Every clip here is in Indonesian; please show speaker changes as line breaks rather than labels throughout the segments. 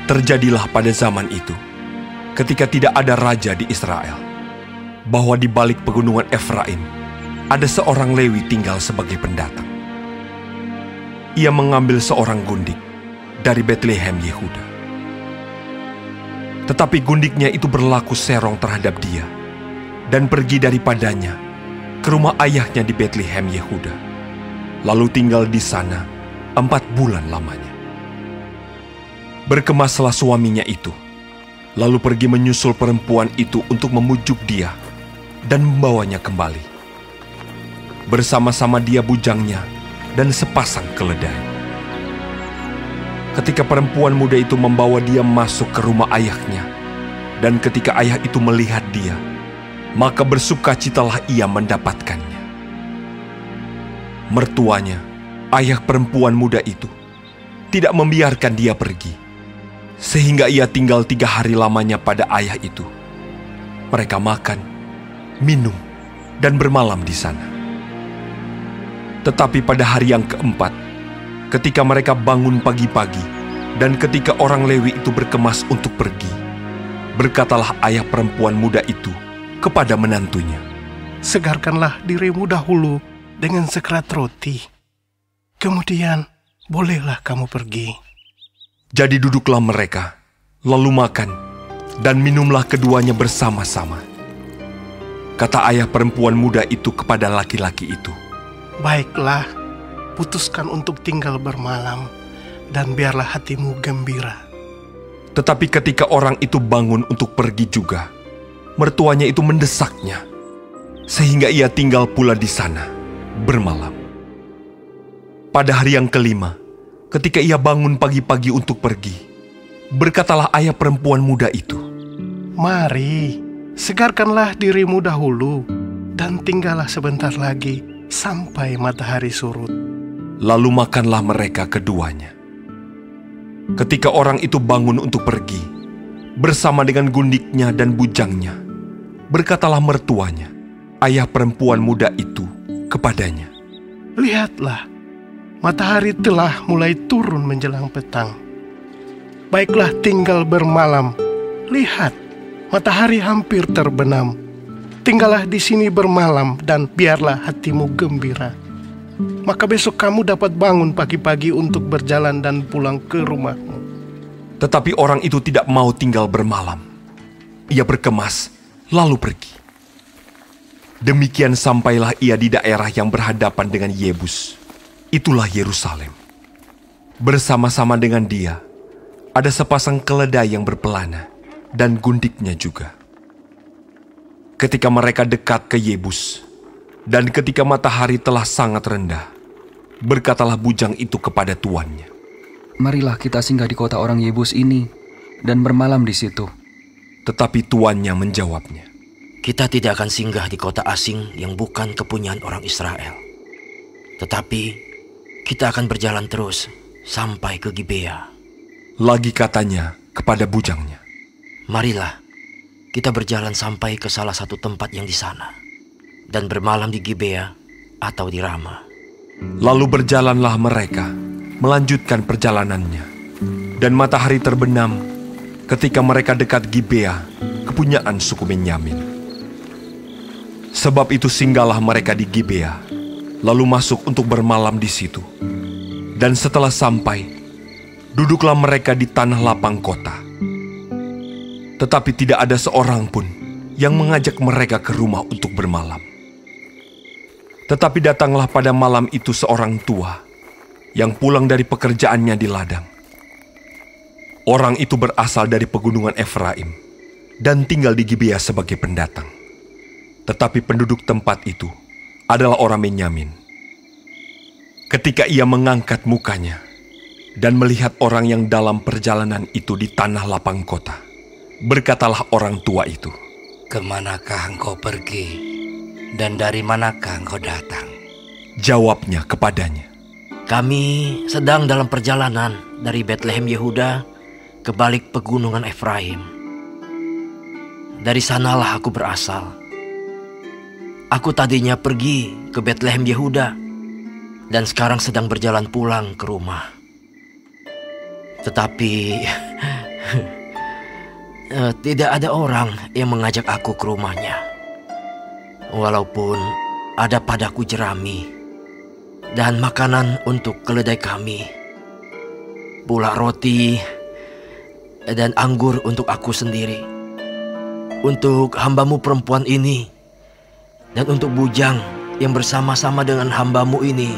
Terjadilah pada zaman itu, ketika tidak ada raja di Israel, bahwa di balik pegunungan Efraim ada seorang Lewi tinggal sebagai pendatang. Ia mengambil seorang gundik dari Betlehem Yehuda. Tetapi gundiknya itu berlaku serong terhadap dia dan pergi daripadanya ke rumah ayahnya di Betlehem Yehuda, lalu tinggal di sana 4 bulan lamanya. Berkemaslah suaminya itu, lalu pergi menyusul perempuan itu untuk memujuk dia dan membawanya kembali. Bersama-sama dia bujangnya dan sepasang keledai. Ketika perempuan muda itu membawa dia masuk ke rumah ayahnya, dan ketika ayah itu melihat dia, maka bersukacitalah ia mendapatkannya. Mertuanya, ayah perempuan muda itu, tidak membiarkan dia pergi, sehingga ia tinggal 3 hari lamanya pada ayah itu. Mereka makan, minum, dan bermalam di sana. Tetapi pada hari yang keempat, ketika mereka bangun pagi-pagi, dan ketika orang Lewi itu berkemas untuk pergi, berkatalah ayah perempuan muda itu kepada menantunya,
"Segarkanlah dirimu dahulu dengan sekerat roti. Kemudian bolehlah kamu pergi."
Jadi duduklah mereka, lalu makan, dan minumlah keduanya bersama-sama. Kata ayah perempuan muda itu kepada laki-laki itu,
"Baiklah, putuskan untuk tinggal bermalam, dan biarlah hatimu gembira."
Tetapi ketika orang itu bangun untuk pergi juga, mertuanya itu mendesaknya, sehingga ia tinggal pula di sana, bermalam. Pada hari yang kelima, ketika ia bangun pagi-pagi untuk pergi, berkatalah ayah perempuan muda itu,
"Mari, segarkanlah dirimu dahulu, dan tinggallah sebentar lagi sampai matahari surut."
Lalu makanlah mereka keduanya. Ketika orang itu bangun untuk pergi, bersama dengan gundiknya dan bujangnya, berkatalah mertuanya, ayah perempuan muda itu, kepadanya,
"Lihatlah, matahari telah mulai turun menjelang petang. Baiklah tinggal bermalam. Lihat, matahari hampir terbenam. Tinggallah di sini bermalam dan biarlah hatimu gembira. Maka besok kamu dapat bangun pagi-pagi untuk berjalan dan pulang ke rumahmu."
Tetapi orang itu tidak mau tinggal bermalam. Ia berkemas, lalu pergi. Demikian sampailah ia di daerah yang berhadapan dengan Yebus. Itulah Yerusalem. Bersama-sama dengan dia, ada sepasang keledai yang berpelana, dan gundiknya juga. Ketika mereka dekat ke Yebus, dan ketika matahari telah sangat rendah, berkatalah bujang itu kepada tuannya,
"Marilah kita singgah di kota orang Yebus ini, dan bermalam di situ."
Tetapi tuannya menjawabnya,
"Kita tidak akan singgah di kota asing yang bukan kepunyaan orang Israel. Tetapi kita akan berjalan terus sampai ke Gibea."
Lagi katanya kepada bujangnya,
"Marilah kita berjalan sampai ke salah satu tempat yang di sana, dan bermalam di Gibea atau di Rama."
Lalu berjalanlah mereka, melanjutkan perjalanannya, dan matahari terbenam ketika mereka dekat Gibea, kepunyaan suku Benyamin. Sebab itu singgahlah mereka di Gibea, lalu masuk untuk bermalam di situ. Dan setelah sampai, duduklah mereka di tanah lapang kota. Tetapi tidak ada seorang pun yang mengajak mereka ke rumah untuk bermalam. Tetapi datanglah pada malam itu seorang tua yang pulang dari pekerjaannya di ladang. Orang itu berasal dari pegunungan Efraim dan tinggal di Gibea sebagai pendatang. Tetapi penduduk tempat itu adalah orang Benyamin. Ketika ia mengangkat mukanya dan melihat orang yang dalam perjalanan itu di tanah lapang kota, berkatalah orang tua itu,
"Kemanakah engkau pergi? Dan dari manakah engkau datang?"
Jawabnya kepadanya,
"Kami sedang dalam perjalanan dari Betlehem Yehuda ke balik pegunungan Efraim. Dari sanalah aku berasal. Aku tadinya pergi ke Betlehem Yehuda, dan sekarang sedang berjalan pulang ke rumah. Tetapi Tidak ada orang yang mengajak aku ke rumahnya. Walaupun ada padaku jerami dan makanan untuk keledai kami, pula roti dan anggur untuk aku sendiri, untuk hambamu perempuan ini, dan untuk bujang yang bersama-sama dengan hambamu ini,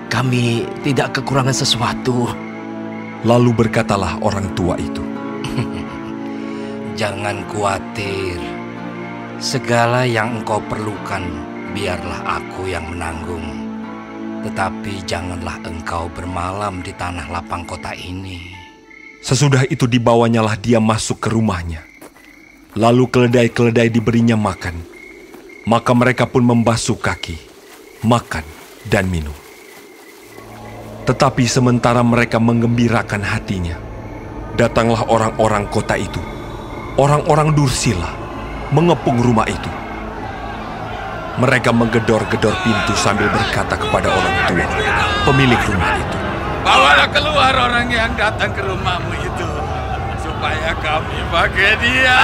kami tidak kekurangan sesuatu.
Lalu berkatalah orang tua itu,
Jangan khawatir. Segala yang engkau perlukan, biarlah aku yang menanggung. Tetapi janganlah engkau bermalam di tanah lapang kota ini.
Sesudah itu dibawanyalah dia masuk ke rumahnya. Lalu keledai-keledai diberinya makan. Maka mereka pun membasuh kaki, makan dan minum. Tetapi sementara mereka menggembirakan hatinya, datanglah orang-orang kota itu, orang-orang Dursila, mengepung rumah itu. Mereka menggedor-gedor pintu sambil berkata kepada orang tua, pemilik rumah itu,
Bawalah keluar orang yang datang ke rumahmu itu, supaya kami pakai dia.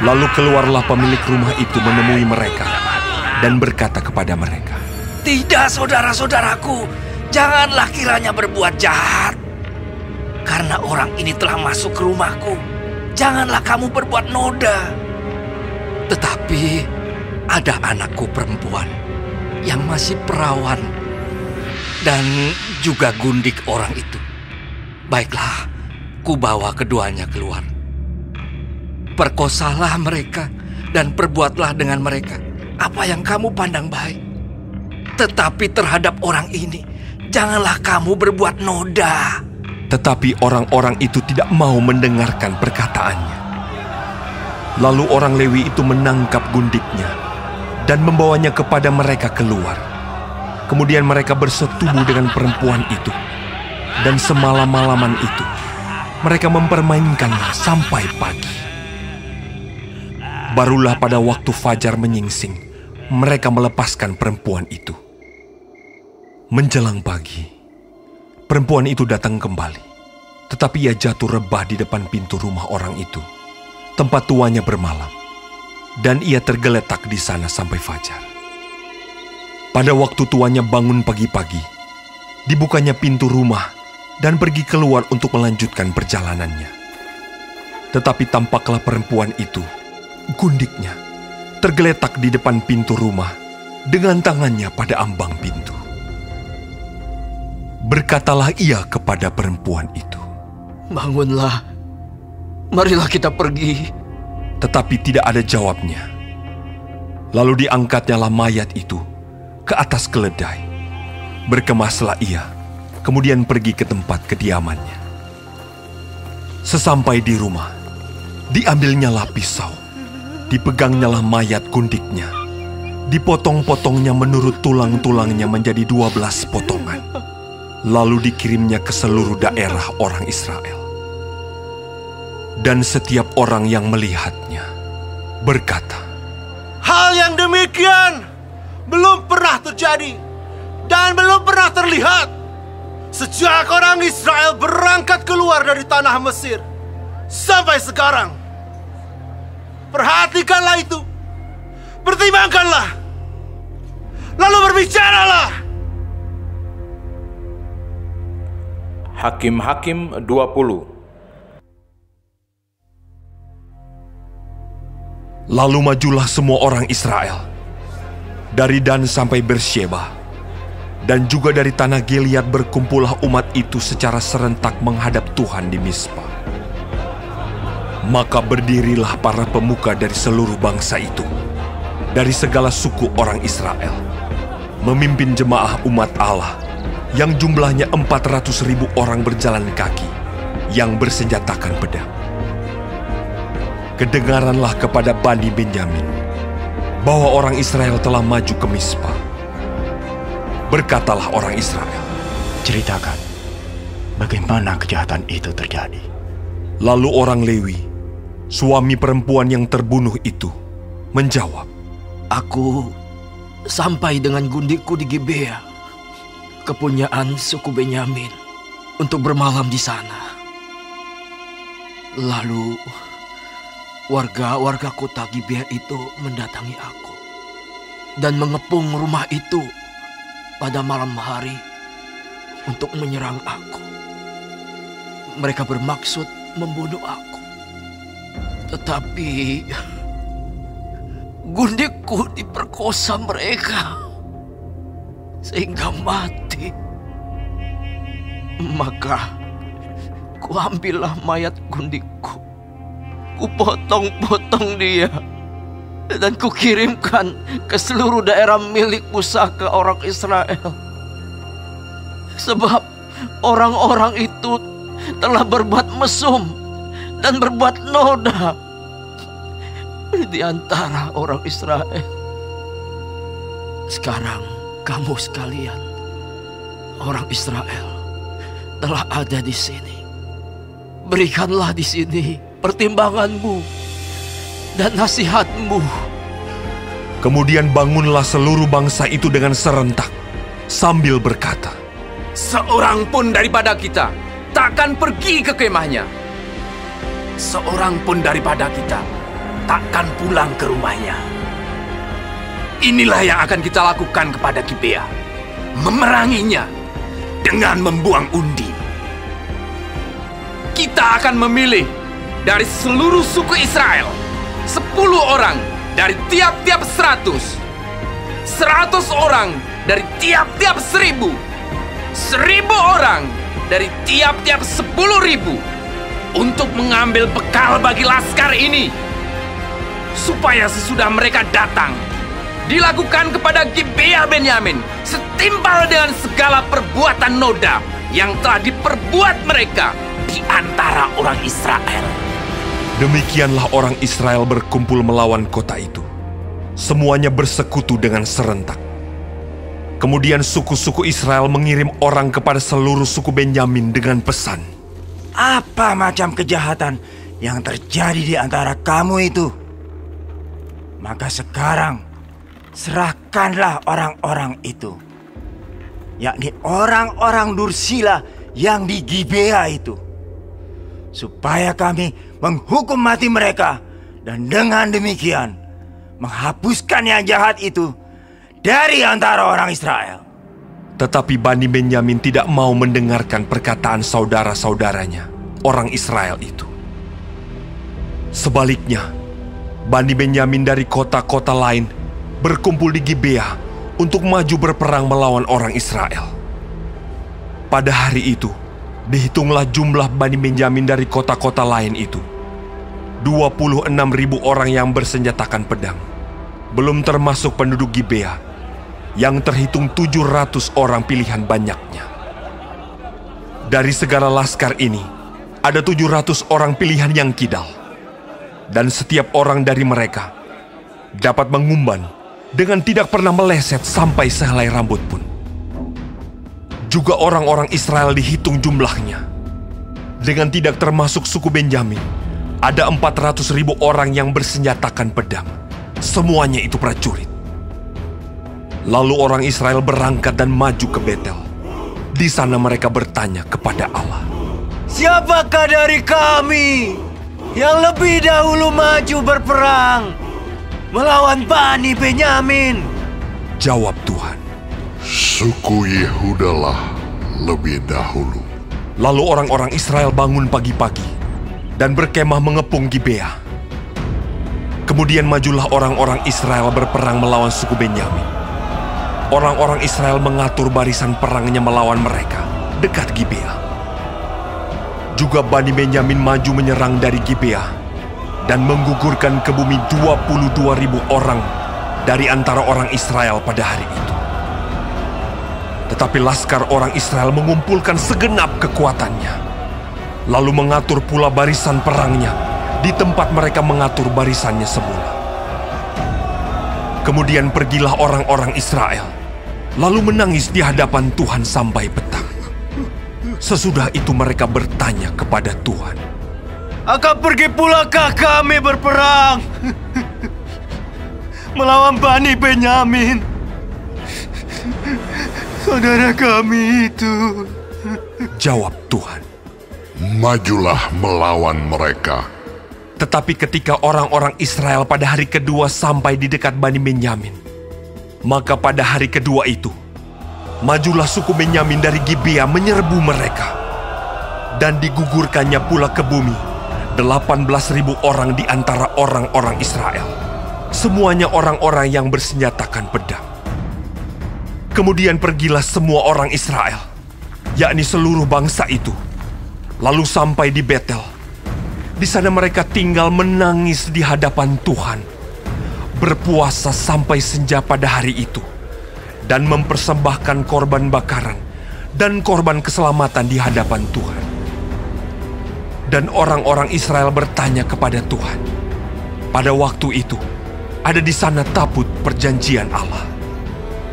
Lalu keluarlah pemilik rumah itu menemui mereka dan berkata kepada mereka,
Tidak, saudara-saudaraku, janganlah kiranya berbuat jahat. Karena orang ini telah masuk ke rumahku, janganlah kamu berbuat noda. Tetapi ada anakku perempuan yang masih perawan dan juga gundik orang itu. Baiklah, ku bawa keduanya keluar. Perkosalah mereka dan perbuatlah dengan mereka apa yang kamu pandang baik. Tetapi terhadap orang ini, janganlah kamu berbuat noda.
tetapi orang-orang itu tidak mau mendengarkan perkataannya. Lalu orang Lewi itu menangkap gundiknya dan membawanya kepada mereka keluar. Kemudian mereka bersetubuh dengan perempuan itu, dan semalam-malaman itu mereka mempermainkannya sampai pagi. Barulah pada waktu fajar menyingsing, mereka melepaskan perempuan itu. Menjelang pagi, perempuan itu datang kembali, tetapi ia jatuh rebah di depan pintu rumah orang itu, tempat tuannya bermalam, dan ia tergeletak di sana sampai fajar. Pada waktu tuannya bangun pagi-pagi, dibukanya pintu rumah dan pergi keluar untuk melanjutkan perjalanannya. Tetapi tampaklah perempuan itu, gundiknya, tergeletak di depan pintu rumah dengan tangannya pada ambang pintu. Berkatalah ia kepada perempuan itu,
Bangunlah, marilah kita pergi.
tetapi tidak ada jawabnya. Lalu diangkatnyalah mayat itu ke atas keledai. Berkemaslah ia, kemudian pergi ke tempat kediamannya. Sesampai di rumah, diambilnyalah pisau, dipegangnyalah mayat gundiknya, dipotong-potongnya menurut tulang-tulangnya menjadi 12 potongan, lalu dikirimnya ke seluruh daerah orang Israel. Dan setiap orang yang melihatnya berkata,
Hal yang demikian belum pernah terjadi dan belum pernah terlihat sejak orang Israel berangkat keluar dari tanah Mesir sampai sekarang. Perhatikanlah itu, pertimbangkanlah, lalu berbicaralah.
Hakim-Hakim 20.
Lalu majulah semua orang Israel, dari Dan sampai Bersyeba, dan juga dari tanah Gilead berkumpullah umat itu secara serentak menghadap Tuhan di Mizpa. Maka berdirilah para pemuka dari seluruh bangsa itu, dari segala suku orang Israel, memimpin jemaah umat Allah, yang jumlahnya 400.000 orang berjalan kaki, yang bersenjatakan pedang. Kedengaranlah kepada Bani Benyamin bahwa orang Israel telah maju ke Mizpa. Berkatalah orang Israel,
Ceritakan, bagaimana kejahatan itu terjadi?
lalu orang Lewi, suami perempuan yang terbunuh itu, menjawab,
Aku sampai dengan gundikku di Gibea, kepunyaan suku Benyamin, untuk bermalam di sana. Lalu warga-warga kota Gibea itu mendatangi aku dan mengepung rumah itu pada malam hari untuk menyerang aku. Mereka bermaksud membunuh aku. Tetapi gundikku diperkosa mereka sehingga mati. Maka kuambillah mayat gundikku, kupotong-potong dia, dan kukirimkan ke seluruh daerah milik pusaka orang Israel. Sebab orang-orang itu telah berbuat mesum dan berbuat noda di antara orang Israel. Sekarang kamu sekalian, orang Israel, telah ada di sini. Berikanlah di sini pertimbanganmu dan nasihatmu.
Kemudian bangunlah seluruh bangsa itu dengan serentak sambil berkata,
seorang pun daripada kita takkan pergi ke kemahnya. Seorang pun daripada kita takkan pulang ke rumahnya. Inilah yang akan kita lakukan kepada Gibea, memeranginya dengan membuang undi. Kita akan memilih dari seluruh suku Israel 10 orang dari tiap-tiap 100, 100 orang dari tiap-tiap 1000, 1000 orang dari tiap-tiap 10.000 untuk mengambil bekal bagi laskar ini, supaya sesudah mereka datang dilakukan kepada Gibea Benyamin setimpal dengan segala perbuatan noda yang telah diperbuat mereka di antara orang Israel.
Demikianlah orang Israel berkumpul melawan kota itu. Semuanya bersekutu dengan serentak. Kemudian suku-suku Israel mengirim orang kepada seluruh suku Benyamin dengan pesan,
apa macam kejahatan yang terjadi di antara kamu itu? Maka sekarang serahkanlah orang-orang itu, yakni orang-orang Dursila yang di Gibea itu, supaya kami menghukum mati mereka, dan dengan demikian menghapuskan yang jahat itu dari antara orang Israel.
Tetapi Bani Benyamin tidak mau mendengarkan perkataan saudara-saudaranya, orang Israel itu. Sebaliknya, Bani Benyamin dari kota-kota lain berkumpul di Gibea untuk maju berperang melawan orang Israel. Pada hari itu, dihitunglah jumlah Bani Benyamin dari kota-kota lain itu, 26.000 orang yang bersenjatakan pedang, belum termasuk penduduk Gibea, yang terhitung 700 orang pilihan banyaknya. Dari segala laskar ini, ada 700 orang pilihan yang kidal, dan setiap orang dari mereka dapat mengumban dengan tidak pernah meleset sampai sehelai rambut pun. Juga orang-orang Israel dihitung jumlahnya. Dengan tidak termasuk suku Benyamin, ada 400.000 orang yang bersenjatakan pedang. Semuanya itu prajurit. Lalu orang Israel berangkat dan maju ke Betel. Di sana mereka bertanya kepada Allah,
siapakah dari kami yang lebih dahulu maju berperang melawan Bani Benyamin?
Jawab Tuhan,
suku Yehudalah lebih dahulu.
Lalu orang-orang Israel bangun pagi-pagi dan berkemah mengepung Gibea. Kemudian majulah orang-orang Israel berperang melawan suku Benyamin. Orang-orang Israel mengatur barisan perangnya melawan mereka dekat Gibea. Juga Bani Benyamin maju menyerang dari Gibea dan menggugurkan ke bumi 22.000 orang dari antara orang Israel pada hari itu. Tetapi laskar orang Israel mengumpulkan segenap kekuatannya, lalu mengatur pula barisan perangnya di tempat mereka mengatur barisannya semula. Kemudian pergilah orang-orang Israel, lalu menangis di hadapan Tuhan sampai petang. Sesudah itu mereka bertanya kepada Tuhan,
akan pergi pulakah kami berperang melawan Bani Benyamin, saudara kami itu?
Jawab Tuhan,
majulah melawan mereka.
Tetapi ketika orang-orang Israel pada hari kedua sampai di dekat Bani Benyamin, maka pada hari kedua itu, majulah suku Benyamin dari Gibea menyerbu mereka. Dan digugurkannya pula ke bumi 18.000 orang di antara orang-orang Israel. Semuanya orang-orang yang bersenjatakan pedang. Kemudian pergilah semua orang Israel, yakni seluruh bangsa itu, lalu sampai di Betel. Di sana mereka tinggal menangis di hadapan Tuhan, berpuasa sampai senja pada hari itu, dan mempersembahkan korban bakaran dan korban keselamatan di hadapan Tuhan. Dan orang-orang Israel bertanya kepada Tuhan. Pada waktu itu, ada di sana tabut perjanjian Allah.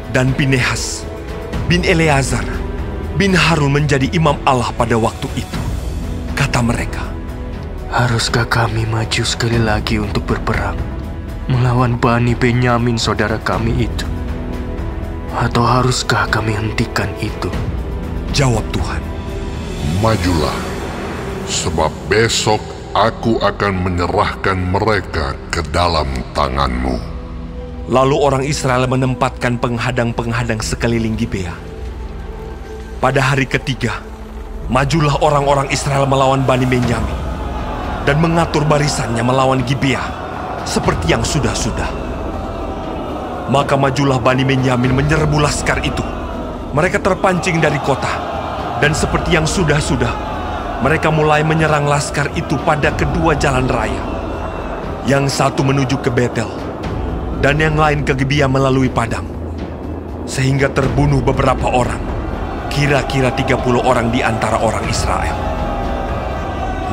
Dan Pinehas bin Eleazar bin Harun menjadi imam Allah pada waktu itu. Kata mereka,
haruskah kami maju sekali lagi untuk berperang melawan Bani Benyamin saudara kami itu? Atau haruskah kami hentikan itu?
Jawab Tuhan,
majulah, sebab besok aku akan menyerahkan mereka ke dalam tanganmu.
Lalu orang Israel menempatkan penghadang-penghadang sekeliling Gibea. Pada hari ketiga, majulah orang-orang Israel melawan Bani Benyamin dan mengatur barisannya melawan Gibea seperti yang sudah-sudah. Maka majulah Bani Benyamin menyerbu laskar itu. Mereka terpancing dari kota, dan seperti yang sudah-sudah, mereka mulai menyerang laskar itu pada kedua jalan raya. Yang satu menuju ke Betel, dan yang lain ke Gibea melalui padang. Sehingga terbunuh beberapa orang, kira-kira 30 orang di antara orang Israel.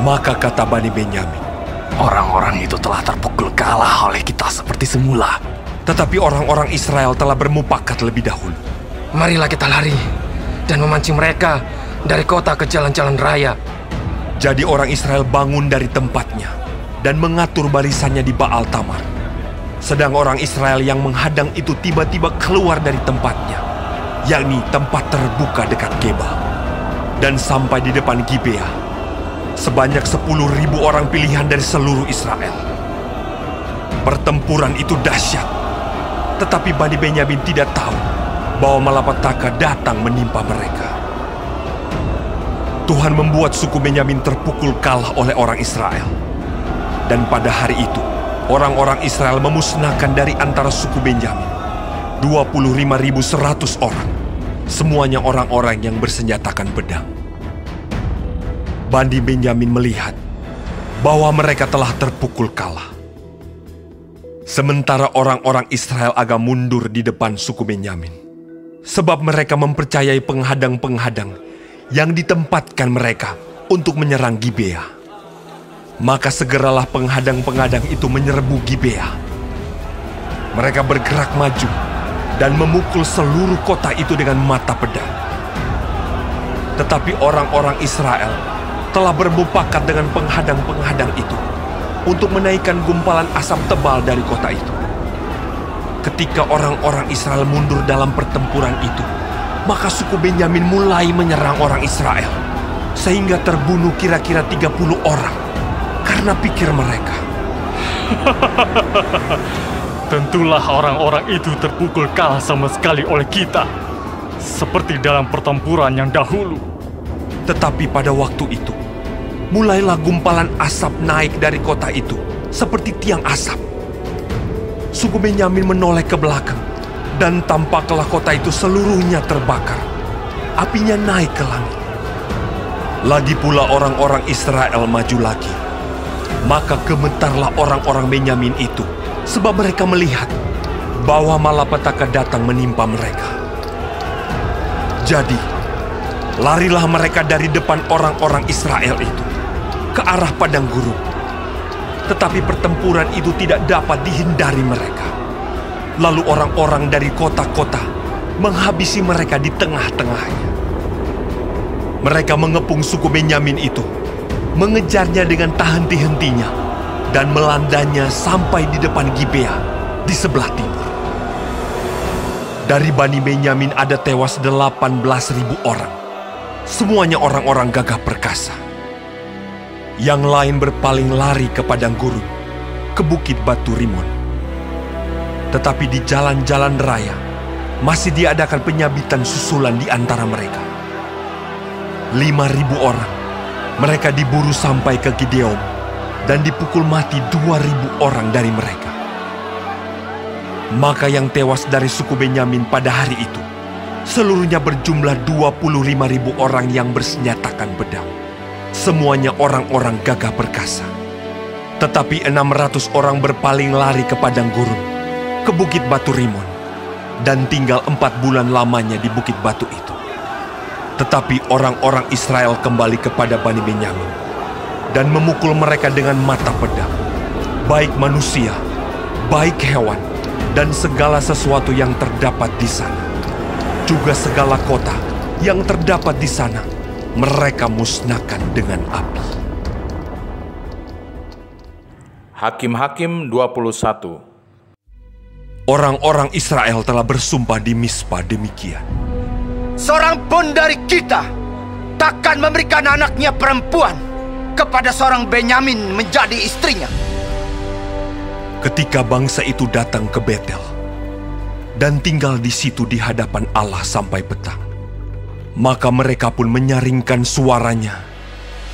Maka kata Bani Benyamin,
orang-orang itu telah terpukul kalah oleh kita seperti semula.
Tetapi orang-orang Israel telah bermufakat lebih dahulu.
Marilah kita lari dan memancing mereka dari kota ke jalan-jalan raya.
Jadi orang Israel bangun dari tempatnya dan mengatur barisannya di Baal Tamar. Sedang orang Israel yang menghadang itu tiba-tiba keluar dari tempatnya, yakni tempat terbuka dekat Geba, dan sampai di depan Gibea. Sebanyak 10.000 orang pilihan dari seluruh Israel. Pertempuran itu dahsyat, tetapi Bani Benyamin tidak tahu bahwa malapetaka datang menimpa mereka. Tuhan membuat suku Benyamin terpukul kalah oleh orang Israel. Dan pada hari itu, orang-orang Israel memusnahkan dari antara suku Benyamin 25.100 orang. Semuanya orang-orang yang bersenjatakan pedang. Bani Benyamin melihat bahwa mereka telah terpukul kalah. Sementara orang-orang Israel agak mundur di depan suku Benyamin, sebab mereka mempercayai penghadang-penghadang yang ditempatkan mereka untuk menyerang Gibea. Maka segeralah penghadang-penghadang itu menyerbu Gibea. Mereka bergerak maju dan memukul seluruh kota itu dengan mata pedang. Tetapi orang-orang Israel telah bermufakat dengan penghadang-penghadang itu untuk menaikkan gumpalan asap tebal dari kota itu. Ketika orang-orang Israel mundur dalam pertempuran itu, maka suku Benyamin mulai menyerang orang Israel, sehingga terbunuh kira-kira 30 orang. Karena pikir mereka,
tentulah orang-orang itu terpukul kalah sama sekali oleh kita, seperti dalam pertempuran yang dahulu.
Tetapi pada waktu itu, mulailah gumpalan asap naik dari kota itu, seperti tiang asap. Suku Benyamin menoleh ke belakang, dan tampaklah kota itu seluruhnya terbakar. Apinya naik ke langit. Lagi pula orang-orang Israel maju lagi. Maka gemetarlah orang-orang Benyamin itu, sebab mereka melihat bahwa malapetaka datang menimpa mereka. Jadi, larilah mereka dari depan orang-orang Israel itu ke arah padang gurun. Tetapi pertempuran itu tidak dapat dihindari mereka. Lalu orang-orang dari kota-kota menghabisi mereka di tengah-tengahnya. Mereka mengepung suku Benyamin itu, mengejarnya dengan tak henti-hentinya, dan melandanya sampai di depan Gibea di sebelah timur. Dari Bani Benyamin ada tewas 18.000 orang. Semuanya orang-orang gagah perkasa. Yang lain berpaling lari ke padang gurun, ke bukit batu Rimon. Tetapi di jalan-jalan raya masih diadakan penyabitan susulan di antara mereka. 5.000 orang mereka diburu sampai ke Gideon dan dipukul mati 2.000 orang dari mereka. Maka yang tewas dari suku Benyamin pada hari itu seluruhnya berjumlah 25.000 orang yang bersenjatakan pedang. Semuanya orang-orang gagah perkasa. Tetapi 600 orang berpaling lari ke padang gurun, ke bukit batu Rimon, dan tinggal 4 bulan lamanya di bukit batu itu. Tetapi orang-orang Israel kembali kepada Bani Benyamin dan memukul mereka dengan mata pedang, baik manusia, baik hewan, dan segala sesuatu yang terdapat di sana. Juga segala kota yang terdapat di sana mereka musnahkan dengan api.
Hakim-Hakim 21.
Orang-orang Israel telah bersumpah di Mispa demikian.
Seorang pun dari kita takkan memberikan anaknya perempuan kepada seorang Benyamin menjadi istrinya.
Ketika bangsa itu datang ke Betel dan tinggal di situ di hadapan Allah sampai petang, maka mereka pun menyaringkan suaranya,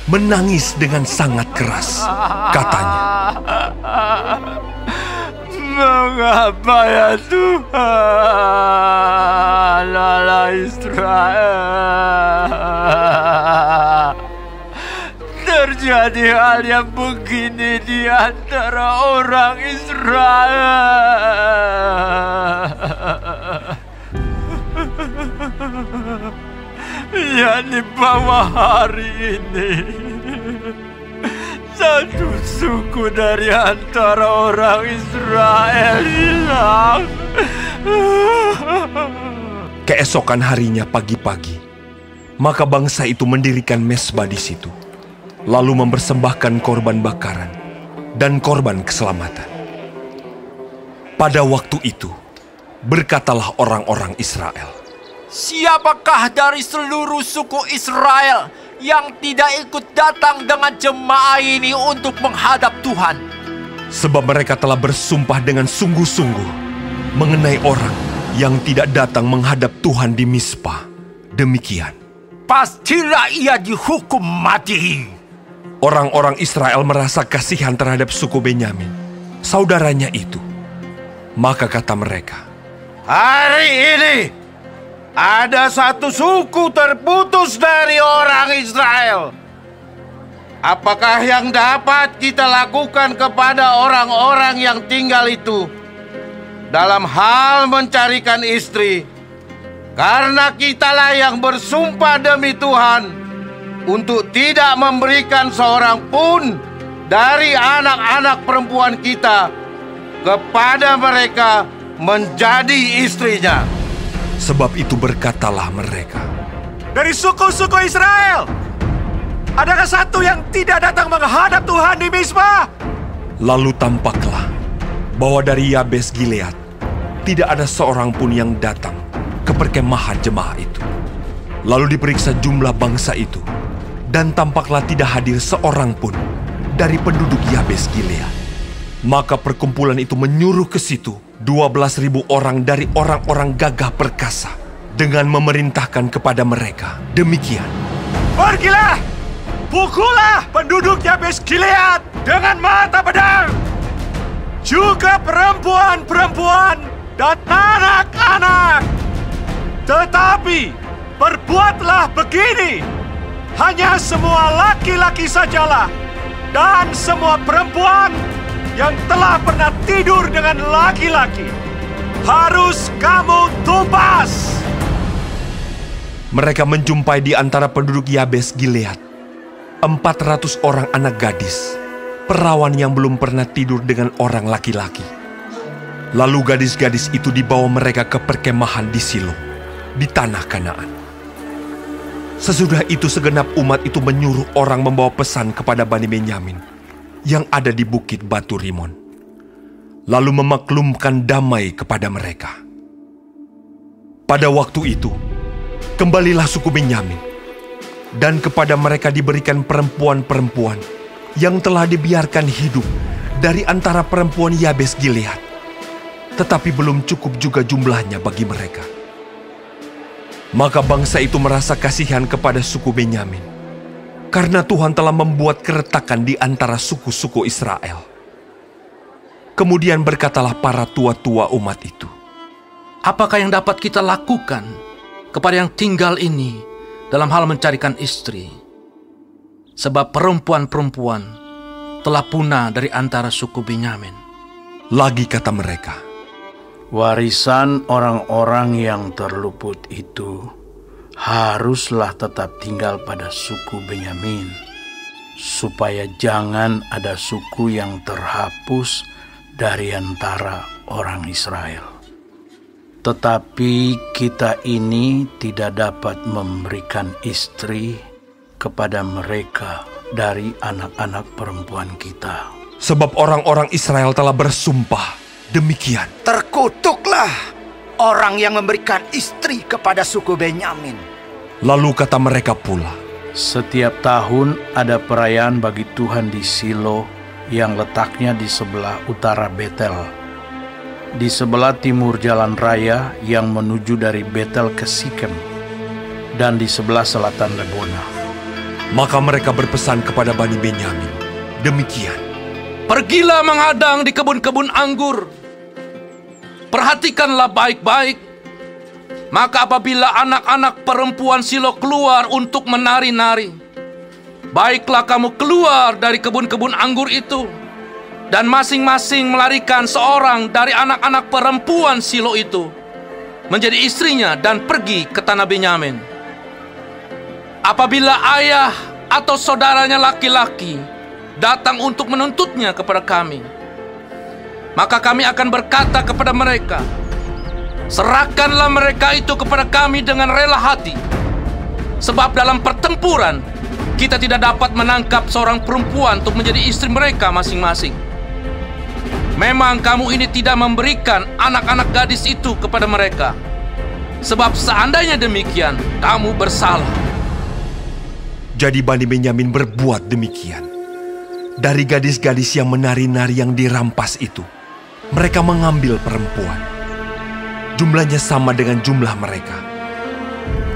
menangis dengan sangat keras. Katanya,
"Mengapa ya Tuhan Allah Israel, terjadi hal yang begini di antara orang Israel, yakni bahwa hari ini satu suku dari antara orang Israel hilang."
Keesokan harinya pagi-pagi, maka bangsa itu mendirikan mezbah di situ, lalu mempersembahkan korban bakaran dan korban keselamatan. Pada waktu itu, berkatalah orang-orang Israel,
"Siapakah dari seluruh suku Israel yang tidak ikut datang dengan jemaah ini untuk menghadap Tuhan?"
Sebab mereka telah bersumpah dengan sungguh-sungguh mengenai orang yang tidak datang menghadap Tuhan di Mispa. Demikian,
pastilah ia dihukum mati.
Orang-orang Israel merasa kasihan terhadap suku Benyamin, saudaranya itu. Maka kata mereka,
"Hari ini ada satu suku terputus dari orang Israel. Apakah yang dapat kita lakukan kepada orang-orang yang tinggal itu dalam hal mencarikan istri? Karena kitalah yang bersumpah demi Tuhan untuk tidak memberikan seorang pun dari anak-anak perempuan kita kepada mereka menjadi istrinya."
Sebab itu berkatalah mereka,
"Dari suku-suku Israel, adakah satu yang tidak datang menghadap Tuhan di Mispa?"
Lalu tampaklah bahwa dari Yabes Gilead tidak ada seorang pun yang datang ke perkemahan jemaah itu. Lalu diperiksa jumlah bangsa itu, dan tampaklah tidak hadir seorang pun dari penduduk Yabes Gilead. Maka perkumpulan itu menyuruh ke situ 12.000 orang dari orang-orang gagah perkasa dengan memerintahkan kepada mereka demikian,
"Pergilah, pukullah penduduk Yabes Gilead dengan mata pedang, juga perempuan-perempuan dan anak-anak. Tetapi perbuatlah begini, hanya semua laki-laki sajalah, dan semua perempuan yang telah pernah tidur dengan laki-laki harus kamu tumpas."
Mereka menjumpai di antara penduduk Yabes Gilead 400 orang anak gadis, perawan yang belum pernah tidur dengan orang laki-laki. Lalu gadis-gadis itu dibawa mereka ke perkemahan di Silo, di tanah Kanaan. Sesudah itu segenap umat itu menyuruh orang membawa pesan kepada Bani Benyamin yang ada di bukit batu Rimon, lalu memaklumkan damai kepada mereka. Pada waktu itu, kembalilah suku Benyamin, dan kepada mereka diberikan perempuan-perempuan yang telah dibiarkan hidup dari antara perempuan Yabes Gilead, tetapi belum cukup juga jumlahnya bagi mereka. Maka bangsa itu merasa kasihan kepada suku Benyamin, karena Tuhan telah membuat keretakan di antara suku-suku Israel. Kemudian berkatalah para tua-tua umat itu,
apakah yang dapat kita lakukan kepada yang tinggal ini dalam hal mencarikan istri? Sebab perempuan-perempuan telah punah dari antara suku Benyamin.
Lagi kata mereka,
warisan orang-orang yang terluput itu haruslah tetap tinggal pada suku Benyamin, supaya jangan ada suku yang terhapus dari antara orang Israel. Tetapi kita ini tidak dapat memberikan istri kepada mereka dari anak-anak perempuan kita.
Sebab orang-orang Israel telah bersumpah demikian.
Terkutuklah orang yang memberikan istri kepada suku Benyamin.
Lalu kata mereka pula,
setiap tahun ada perayaan bagi Tuhan di Silo yang letaknya di sebelah utara Betel, di sebelah timur jalan raya yang menuju dari Betel ke Sikem, dan di sebelah selatan Lebona.
Maka mereka berpesan kepada Bani Benyamin demikian,
pergilah menghadang di kebun-kebun anggur. Perhatikanlah baik-baik. Maka apabila anak-anak perempuan Silo keluar untuk menari-nari, baiklah kamu keluar dari kebun-kebun anggur itu, dan masing-masing melarikan seorang dari anak-anak perempuan Silo itu menjadi istrinya dan pergi ke tanah Benyamin. Apabila ayah atau saudaranya laki-laki datang untuk menuntutnya kepada kami, maka kami akan berkata kepada mereka, serahkanlah mereka itu kepada kami dengan rela hati. Sebab dalam pertempuran, kita tidak dapat menangkap seorang perempuan untuk menjadi istri mereka masing-masing. Memang kamu ini tidak memberikan anak-anak gadis itu kepada mereka. Sebab seandainya demikian, kamu bersalah.
Jadi Bani Benyamin berbuat demikian. Dari gadis-gadis yang menari-nari yang dirampas itu, mereka mengambil perempuan. Jumlahnya sama dengan jumlah mereka.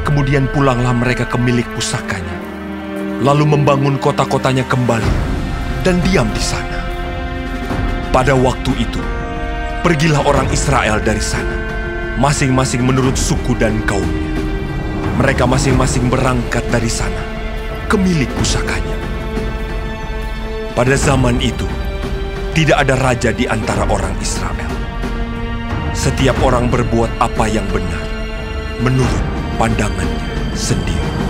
Kemudian pulanglah mereka ke milik pusakanya, lalu membangun kota-kotanya kembali dan diam di sana. Pada waktu itu, pergilah orang Israel dari sana, masing-masing menurut suku dan kaumnya. Mereka masing-masing berangkat dari sana ke milik pusakanya. Pada zaman itu, tidak ada raja di antara orang Israel. Setiap orang berbuat apa yang benar menurut pandangannya sendiri.